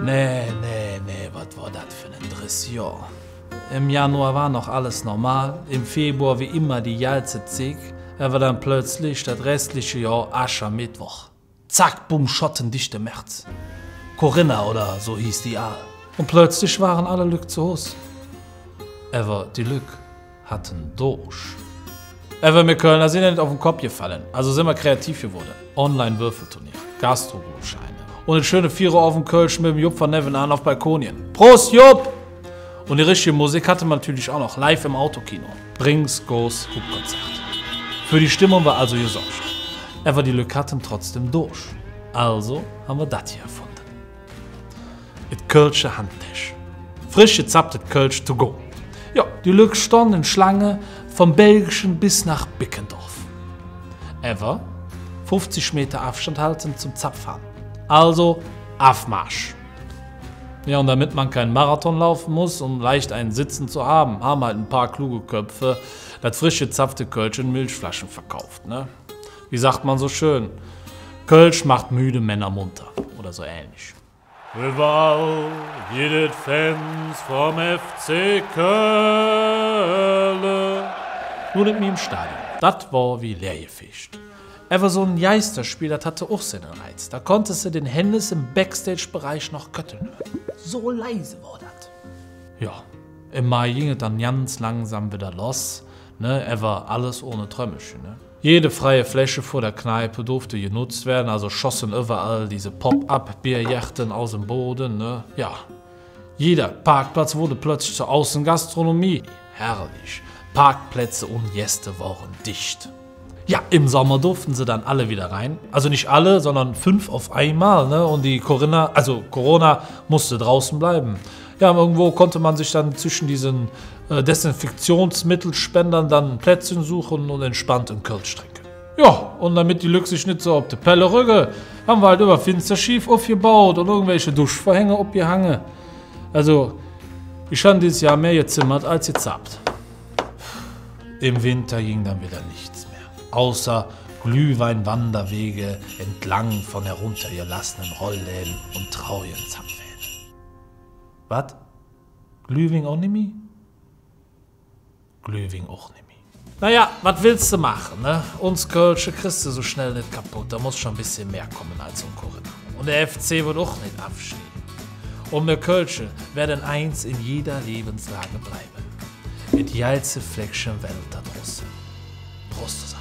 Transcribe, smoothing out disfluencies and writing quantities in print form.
Nee, was war das für ein Dressjahr? Im Januar war noch alles normal, im Februar wie immer die Jalze Zick, aber dann plötzlich das restliche Jahr Aschermittwoch. Zack, bumm, schottendichte März. Corinna oder so hieß die Aal. Und plötzlich waren alle Lück zu Hause. Aber die Lück hatten durch. Aber wir Kölner sind ja nicht auf den Kopf gefallen, also sind wir kreativ geworden. Online-Würfelturnier, Gastrogutscheine und eine schöne Vierer auf dem Kölsch mit dem Jupp von nebenan auf Balkonien. Prost, Jupp! Und die richtige Musik hatte man natürlich auch noch live im Autokino. Brings Goes Hubkonzert. Für die Stimmung war also gesorgt. Aber die Lück hatten trotzdem durch. Also haben wir das hier erfunden. Das Kölsche Handtäsch. Frisch gezapptes Kölsch to go. Ja, die Lück stand in Schlange vom Belgischen bis nach Bickendorf. Aber 50 Meter Abstand halten zum Zapfahren. Also Aufmarsch. Ja, und damit man keinen Marathon laufen muss, um leicht einen Sitzen zu haben, haben halt ein paar kluge Köpfe das frisch gezapfte Kölsch in Milchflaschen verkauft, ne? Wie sagt man so schön? Kölsch macht müde Männer munter. Oder so ähnlich. Überall jedes Fans vom FC Köln. Nur nicht mehr im Stadion. Das war wie leer gefischt. Aber so ein Geisterspiel, das hatte auch seinen Reiz. Da konntest du den Hennes im Backstage-Bereich noch götteln hören. So leise war das. Ja, im Mai ging es dann ganz langsam wieder los. Ne, aber alles ohne Trömmelchen. Ne? Jede freie Fläche vor der Kneipe durfte genutzt werden, also schossen überall diese Pop-up-Bierjachten aus dem Boden. Ne? Ja, jeder Parkplatz wurde plötzlich zur Außengastronomie. Herrlich. Parkplätze und Gäste waren dicht. Ja, im Sommer durften sie dann alle wieder rein. Also nicht alle, sondern 5 auf einmal. Ne? Und die Corona musste draußen bleiben. Ja, irgendwo konnte man sich dann zwischen diesen Desinfektionsmittelspendern dann ein Plätzchen suchen und entspannt im Kölsch trinken. Ja, und damit die Lück sich nicht so auf die Pelle rüge, haben wir halt über Finsterschief aufgebaut und irgendwelche Duschvorhänge aufgehangen. Also, ich habe dieses Jahr mehr gezimmert als gezappt. Im Winter ging dann wieder nichts mehr. Außer Glühweinwanderwege entlang von heruntergelassenen Rollläden und traurigen Zapfhähnen. Was? Glühwein auch nicht mehr? Glühwein auch nicht mehr. Naja, was willst du machen, ne? Uns Kölsche kriegst du so schnell nicht kaputt. Da muss schon ein bisschen mehr kommen als um Corinna. Und der FC wird auch nicht abstehen. Und wir Kölsche werden eins in jeder Lebenslage bleiben. Mit geilste Fleckchen Welt da draußen. Prost zusammen.